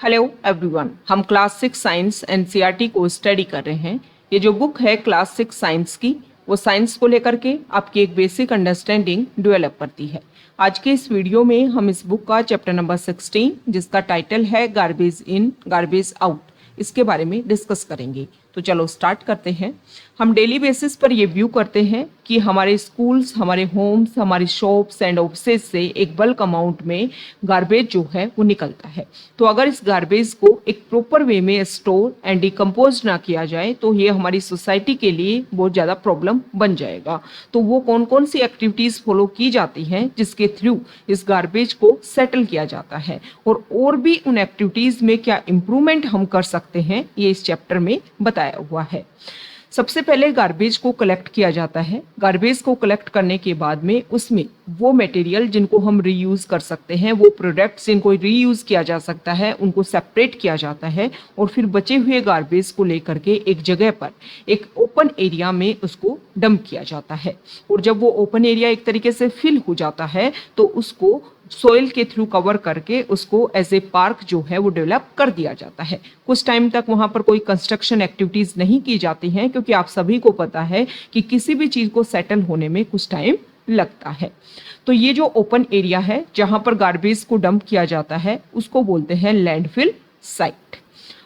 Hello everyone, हम class 6 science NCERT को study कर रहे हैं। ये जो बुक है क्लास 6 साइंस की, वो साइंस को लेकर के आपकी एक बेसिक अंडरस्टैंडिंग डेवलप करती है। आज के इस वीडियो में हम इस बुक का चैप्टर नंबर 16, जिसका टाइटल है गार्बेज इन गार्बेज आउट, इसके बारे में डिस्कस करेंगे। तो चलो स्टार्ट करते हैं। हम डेली बेसिस पर ये व्यू करते हैं कि हमारे स्कूल्स, हमारे होम्स, हमारी शॉप्स एंड ऑफिसेज से एक बल्क अमाउंट में गार्बेज जो है वो निकलता है। तो अगर इस गार्बेज को एक प्रॉपर वे में स्टोर एंड डिकम्पोज ना किया जाए तो ये हमारी सोसाइटी के लिए बहुत ज़्यादा प्रॉब्लम बन जाएगा। तो वो कौन कौन सी एक्टिविटीज़ फॉलो की जाती हैं जिसके थ्रू इस गार्बेज को सेटल किया जाता है, और भी उन एक्टिविटीज़ में क्या इम्प्रूवमेंट हम कर सकते हैं, ये इस चैप्टर में बताया हुआ है। सबसे पहले गार्बेज को कलेक्ट किया जाता है। गार्बेज को कलेक्ट करने के बाद में उसमें वो मटेरियल जिनको हम रीयूज़ कर सकते हैं, वो प्रोडक्ट्स जिनको रीयूज़ किया जा सकता है, उनको सेपरेट किया जाता है और फिर बचे हुए गार्बेज को लेकर के एक जगह पर एक ओपन एरिया में उसको डंप किया जाता है। और जब वो ओपन एरिया एक तरीके से फिल हो जाता है तो उसको सोइल के थ्रू कवर करके उसको एज ए पार्क जो है वो डेवलप कर दिया जाता है। कुछ टाइम तक वहाँ पर कोई कंस्ट्रक्शन एक्टिविटीज़ नहीं की जाती हैं, क्योंकि आप सभी को पता है कि किसी भी चीज़ को सेटल होने में कुछ टाइम लगता है। तो ये जो ओपन एरिया है जहाँ पर गार्बेज को डंप किया जाता है उसको बोलते हैं लैंडफिल साइट।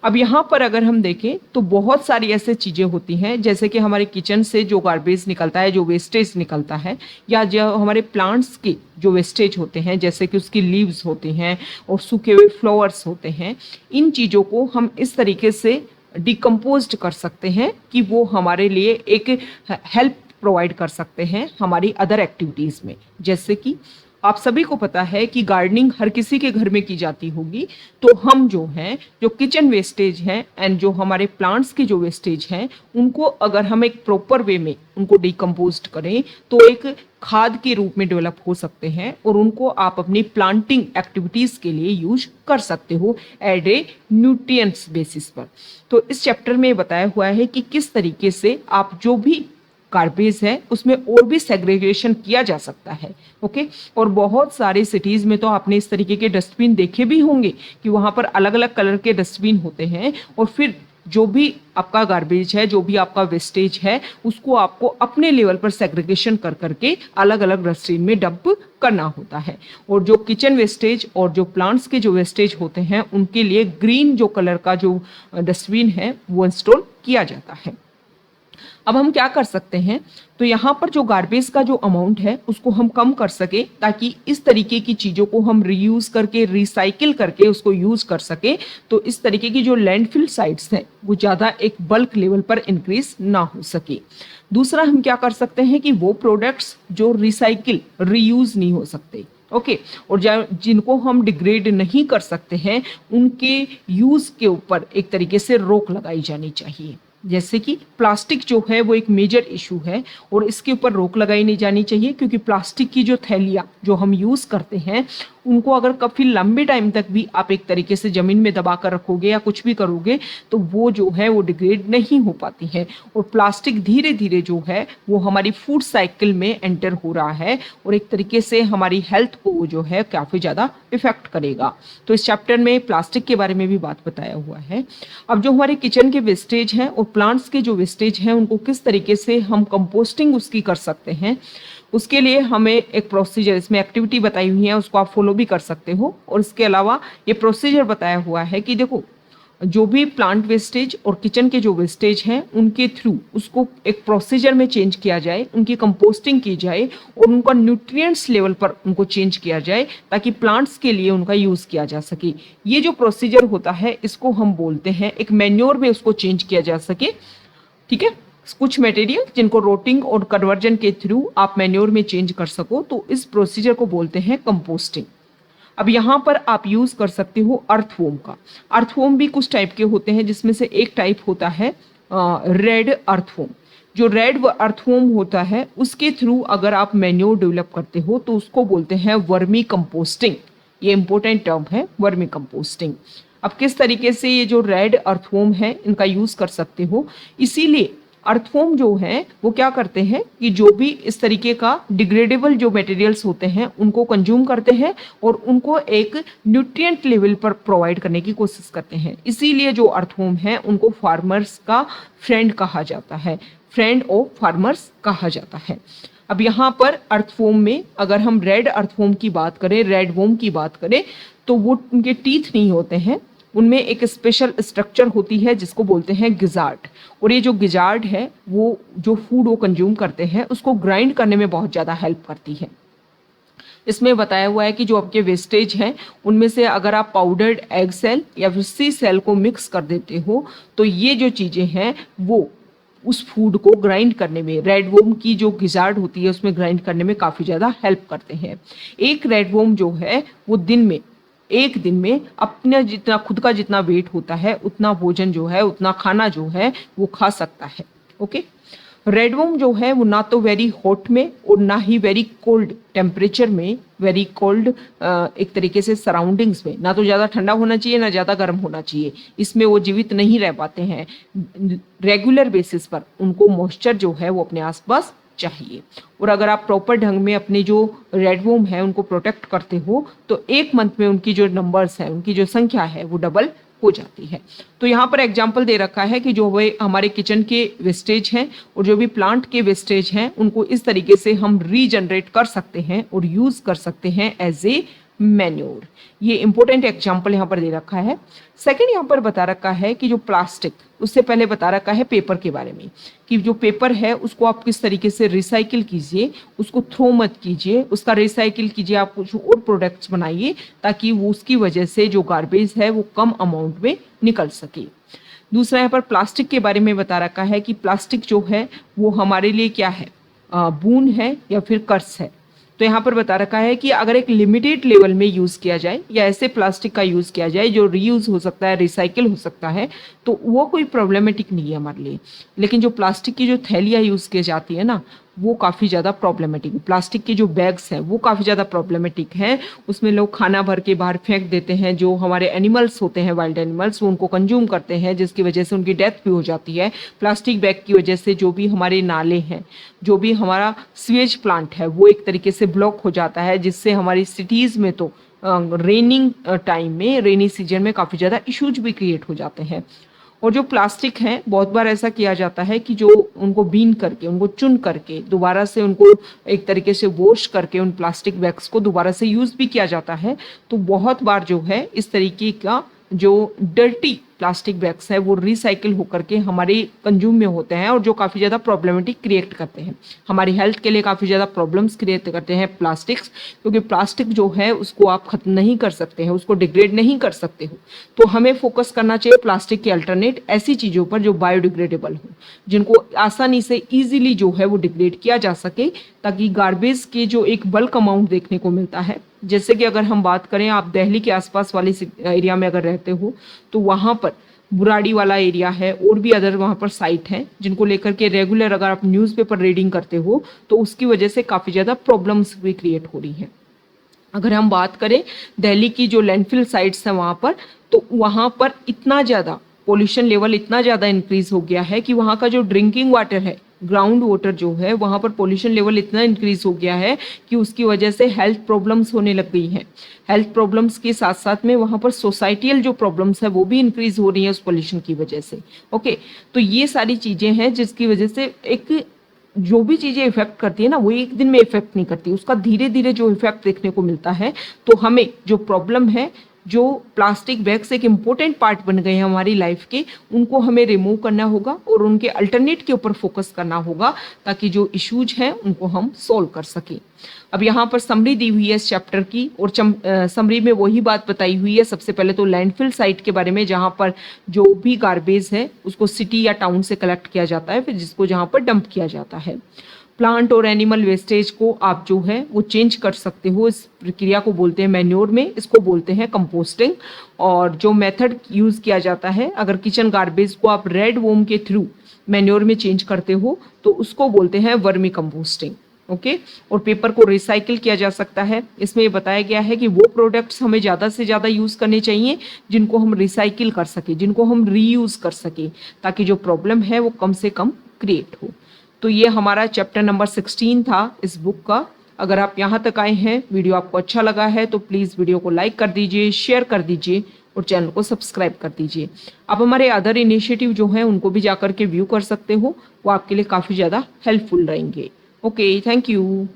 अब यहाँ पर अगर हम देखें तो बहुत सारी ऐसे चीज़ें होती हैं, जैसे कि हमारे किचन से जो गार्बेज निकलता है, जो वेस्टेज निकलता है, या जो हमारे प्लांट्स के जो वेस्टेज होते हैं, जैसे कि उसकी लीव्स होती हैं और सूखे हुए फ्लावर्स होते हैं, इन चीज़ों को हम इस तरीके से डिकम्पोज्ड कर सकते हैं कि वो हमारे लिए एक हेल्प प्रोवाइड कर सकते हैं हमारी अदर एक्टिविटीज़ में। जैसे कि आप सभी को पता है कि गार्डनिंग हर किसी के घर में की जाती होगी, तो हम जो हैं, जो किचन वेस्टेज हैं एंड जो हमारे प्लांट्स के जो वेस्टेज हैं, उनको अगर हम एक प्रॉपर वे में उनको डिकम्पोज करें तो एक खाद के रूप में डेवलप हो सकते हैं और उनको आप अपनी प्लांटिंग एक्टिविटीज़ के लिए यूज कर सकते हो एड ए न्यूट्रिएंट्स बेसिस पर। तो इस चैप्टर में बताया हुआ है कि किस तरीके से आप जो भी गार्बेज है उसमें और भी सेग्रीगेशन किया जा सकता है। ओके, और बहुत सारे सिटीज़ में तो आपने इस तरीके के डस्टबिन देखे भी होंगे कि वहाँ पर अलग अलग कलर के डस्टबिन होते हैं और फिर जो भी आपका गार्बेज है, जो भी आपका वेस्टेज है, उसको आपको अपने लेवल पर सेग्रीगेशन कर करके अलग अलग डस्टबिन में डंप करना होता है। और जो किचन वेस्टेज और जो प्लांट्स के जो वेस्टेज होते हैं उनके लिए ग्रीन जो कलर का जो डस्टबिन है वो इंस्टॉल किया जाता है। अब हम क्या कर सकते हैं, तो यहाँ पर जो गार्बेज का जो अमाउंट है उसको हम कम कर सके, ताकि इस तरीके की चीज़ों को हम रीयूज करके, रिसाइकिल करके उसको यूज कर सके। तो इस तरीके की जो लैंडफिल साइट्स हैं वो ज़्यादा एक बल्क लेवल पर इंक्रीज ना हो सके। दूसरा हम क्या कर सकते हैं कि वो प्रोडक्ट्स जो रिसाइकिल, रीयूज नहीं हो सकते, ओके, और जिनको हम डिग्रेड नहीं कर सकते हैं, उनके यूज़ के ऊपर एक तरीके से रोक लगाई जानी चाहिए। जैसे कि प्लास्टिक जो है वो एक मेजर इशू है और इसके ऊपर रोक लगाई नहीं जानी चाहिए, क्योंकि प्लास्टिक की जो थैलियाँ जो हम यूज़ करते हैं उनको अगर काफ़ी लंबे टाइम तक भी आप एक तरीके से ज़मीन में दबा कर रखोगे या कुछ भी करोगे तो वो जो है वो डिग्रेड नहीं हो पाती है। और प्लास्टिक धीरे धीरे जो है वो हमारी फूड साइकिल में एंटर हो रहा है और एक तरीके से हमारी हेल्थ को जो है काफ़ी ज़्यादा इफेक्ट करेगा। तो इस चैप्टर में प्लास्टिक के बारे में भी बात बताया हुआ है। अब जो हमारे किचन के वेस्टेज हैं और प्लांट्स के जो वेस्टेज हैं उनको किस तरीके से हम कंपोस्टिंग उसकी कर सकते हैं, उसके लिए हमें एक प्रोसीजर, इसमें एक्टिविटी बताई हुई है, उसको आप फॉलो भी कर सकते हो। और इसके अलावा ये प्रोसीजर बताया हुआ है कि देखो, जो भी प्लांट वेस्टेज और किचन के जो वेस्टेज हैं उनके थ्रू उसको एक प्रोसीजर में चेंज किया जाए, उनकी कंपोस्टिंग की जाए और उनका न्यूट्रिएंट्स लेवल पर उनको चेंज किया जाए, ताकि प्लांट्स के लिए उनका यूज़ किया जा सके। ये जो प्रोसीजर होता है इसको हम बोलते हैं, एक मैन्योर में उसको चेंज किया जा सके। ठीक है, कुछ मटेरियल जिनको रोटिंग और कन्वर्जन के थ्रू आप मैन्योर में चेंज कर सको, तो इस प्रोसीजर को बोलते हैं कंपोस्टिंग। अब यहाँ पर आप यूज़ कर सकते हो अर्थवॉर्म का। अर्थवॉर्म भी कुछ टाइप के होते हैं, जिसमें से एक टाइप होता है रेड अर्थवॉर्म। जो रेड अर्थवॉर्म होता है उसके थ्रू अगर आप मैन्योर डेवलप करते हो तो उसको बोलते हैं वर्मी कंपोस्टिंग। ये इंपॉर्टेंट टर्म है, वर्मी कंपोस्टिंग। अब किस तरीके से ये जो रेड अर्थवॉर्म है इनका यूज़ कर सकते हो, इसीलिए अर्थवॉर्म जो है वो क्या करते हैं कि जो भी इस तरीके का डिग्रेडेबल जो मटेरियल्स होते हैं उनको कंज्यूम करते हैं और उनको एक न्यूट्रिएंट लेवल पर प्रोवाइड करने की कोशिश करते हैं। इसीलिए जो अर्थवॉर्म है उनको फार्मर्स का फ्रेंड कहा जाता है, फ्रेंड ऑफ फार्मर्स कहा जाता है। अब यहाँ पर अर्थवॉर्म में अगर हम रेड अर्थवॉर्म की बात करें, रेड वॉर्म की बात करें, तो वो उनके टीथ नहीं होते हैं, उनमें एक स्पेशल स्ट्रक्चर होती है जिसको बोलते हैं गिजार्ड। और ये जो गिजार्ड है वो जो फूड वो कंज्यूम करते हैं उसको ग्राइंड करने में बहुत ज़्यादा हेल्प करती है। इसमें बताया हुआ है कि जो आपके वेस्टेज हैं उनमें से अगर आप पाउडर्ड एग सेल या फिर सी सेल को मिक्स कर देते हो तो ये जो चीज़ें हैं वो उस फूड को ग्राइंड करने में, रेड वोम की जो गिजार्ड होती है उसमें ग्राइंड करने में काफ़ी ज़्यादा हेल्प करते हैं। एक रेड वोम जो है वो एक दिन में अपना जितना खुद का जितना वेट होता है उतना भोजन जो है, उतना खाना जो है वो खा सकता है। ओके, रेड वोम जो है वो ना तो वेरी हॉट में और ना ही वेरी कोल्ड टेम्परेचर में, वेरी कोल्ड एक तरीके से सराउंडिंग्स में, ना तो ज़्यादा ठंडा होना चाहिए ना ज़्यादा गर्म होना चाहिए, इसमें वो जीवित नहीं रह पाते हैं। रेगुलर बेसिस पर उनको मॉइस्चर जो है वो अपने आसपास चाहिए। और अगर आप प्रॉपर ढंग में अपने जो रेड वोम है उनको प्रोटेक्ट करते हो तो एक मंथ में उनकी जो नंबर्स हैं, उनकी जो संख्या है वो डबल हो जाती है। तो यहाँ पर एग्जाम्पल दे रखा है कि जो वे हमारे किचन के वेस्टेज हैं और जो भी प्लांट के वेस्टेज हैं उनको इस तरीके से हम रीजनरेट कर सकते हैं और यूज कर सकते हैं एज ए मैन्योर। ये इंपॉर्टेंट एग्जाम्पल यहाँ पर दे रखा है। सेकंड यहाँ पर बता रखा है कि जो प्लास्टिक, उससे पहले बता रखा है पेपर के बारे में कि जो पेपर है उसको आप किस तरीके से रिसाइकिल कीजिए, उसको थ्रो मत कीजिए, उसका रिसाइकिल कीजिए, आप कुछ और प्रोडक्ट्स बनाइए ताकि वो उसकी वजह से जो गार्बेज है वो कम अमाउंट में निकल सके। दूसरा यहाँ पर प्लास्टिक के बारे में बता रखा है कि प्लास्टिक जो है वो हमारे लिए क्या है, बून है या फिर कर्स है। तो यहाँ पर बता रखा है कि अगर एक लिमिटेड लेवल में यूज़ किया जाए या ऐसे प्लास्टिक का यूज़ किया जाए जो रीयूज़ हो सकता है, रिसाइकिल हो सकता है, तो वो कोई प्रॉब्लमेटिक नहीं है हमारे लिए। लेकिन जो प्लास्टिक की जो थैलियाँ यूज़ की जाती है ना वो काफ़ी ज़्यादा प्रॉब्लमेटिक है। प्लास्टिक के जो बैग्स हैं वो काफ़ी ज़्यादा प्रॉब्लमेटिक हैं। उसमें लोग खाना भर के बाहर फेंक देते हैं, जो हमारे एनिमल्स होते हैं, वाइल्ड एनिमल्स, वो उनको कंज्यूम करते हैं जिसकी वजह से उनकी डेथ भी हो जाती है। प्लास्टिक बैग की वजह से जो भी हमारे नाले हैं, जो भी हमारा सीवेज प्लांट है वो एक तरीके से ब्लॉक हो जाता है, जिससे हमारी सिटीज़ में तो रेनिंग टाइम में, रेनी सीजन में काफ़ी ज़्यादा इश्यूज भी क्रिएट हो जाते हैं। और जो प्लास्टिक हैं बहुत बार ऐसा किया जाता है कि जो उनको बीन करके, उनको चुन करके दोबारा से उनको एक तरीके से वॉश करके उन प्लास्टिक बैग्स को दोबारा से यूज़ भी किया जाता है। तो बहुत बार जो है इस तरीके का जो डर्टी प्लास्टिक बैग्स है वो रिसाइकिल होकर के हमारे कंज्यूम में होते हैं और जो काफ़ी ज़्यादा प्रॉब्लमेटिक क्रिएट करते हैं, हमारी हेल्थ के लिए काफ़ी ज़्यादा प्रॉब्लम्स क्रिएट करते हैं प्लास्टिक्स। क्योंकि प्लास्टिक जो है उसको आप ख़त्म नहीं कर सकते हैं, उसको डिग्रेड नहीं कर सकते हो। तो हमें फोकस करना चाहिए प्लास्टिक के अल्टरनेट ऐसी चीज़ों पर जो बायोडिग्रेडेबल हो, जिनको आसानी से ईजिली जो है वो डिग्रेड किया जा सके, ताकि गार्बेज के जो एक बल्क अमाउंट देखने को मिलता है, जैसे कि अगर हम बात करें, आप दिल्ली के आसपास वाले एरिया में अगर रहते हो तो वहाँ पर बुराड़ी वाला एरिया है और भी अदर वहाँ पर साइट हैं जिनको लेकर के रेगुलर अगर आप न्यूज़पेपर रीडिंग करते हो तो उसकी वजह से काफ़ी ज़्यादा प्रॉब्लम्स भी क्रिएट हो रही हैं। अगर हम बात करें दिल्ली की जो लैंडफिल साइट्स हैं वहाँ पर, तो वहाँ पर इतना ज़्यादा पोल्यूशन लेवल इतना ज़्यादा इंक्रीज़ हो गया है कि वहाँ का जो ड्रिंकिंग वाटर है, ग्राउंड वाटर जो है, वहाँ पर पोल्यूशन लेवल इतना इंक्रीज हो गया है कि उसकी वजह से हेल्थ प्रॉब्लम्स होने लग गई हैं। हेल्थ प्रॉब्लम्स के साथ साथ में वहाँ पर सोसाइटियल जो प्रॉब्लम्स है वो भी इंक्रीज हो रही है उस पोल्यूशन की वजह से। ओके, तो ये सारी चीज़ें हैं जिसकी वजह से एक जो भी चीज़ें इफेक्ट करती है ना वो एक दिन में इफेक्ट नहीं करती, उसका धीरे धीरे जो इफेक्ट देखने को मिलता है। तो हमें जो प्रॉब्लम है, जो प्लास्टिक बैग्स एक इम्पोर्टेंट पार्ट बन गए हैं हमारी लाइफ के, उनको हमें रिमूव करना होगा और उनके अल्टरनेट के ऊपर फोकस करना होगा ताकि जो इश्यूज हैं उनको हम सोल्व कर सकें। अब यहाँ पर समरी दी हुई है इस चैप्टर की और समरी में वही बात बताई हुई है। सबसे पहले तो लैंडफिल साइट के बारे में, जहाँ पर जो भी गार्बेज है उसको सिटी या टाउन से कलेक्ट किया जाता है, फिर जिसको जहाँ पर डंप किया जाता है। प्लांट और एनिमल वेस्टेज को आप जो है वो चेंज कर सकते हो, इस प्रक्रिया को बोलते हैं मैन्योर में, इसको बोलते हैं कंपोस्टिंग। और जो मेथड यूज़ किया जाता है, अगर किचन गार्बेज को आप रेड वोम के थ्रू मैन्योर में चेंज करते हो तो उसको बोलते हैं वर्मी कंपोस्टिंग। ओके, और पेपर को रिसाइकिल किया जा सकता है। इसमें ये बताया गया है कि वो प्रोडक्ट्स हमें ज़्यादा से ज़्यादा यूज़ करने चाहिए जिनको हम रिसाइकिल कर सके, जिनको हम रीयूज़ कर सके, ताकि जो प्रॉब्लम है वो कम से कम क्रिएट हो। तो ये हमारा चैप्टर नंबर 16 था इस बुक का। अगर आप यहाँ तक आए हैं, वीडियो आपको अच्छा लगा है तो प्लीज़ वीडियो को लाइक कर दीजिए, शेयर कर दीजिए और चैनल को सब्सक्राइब कर दीजिए। आप हमारे अदर इनिशिएटिव जो हैं उनको भी जाकर के व्यू कर सकते हो, वो आपके लिए काफ़ी ज़्यादा हेल्पफुल रहेंगे। Okay, thank you.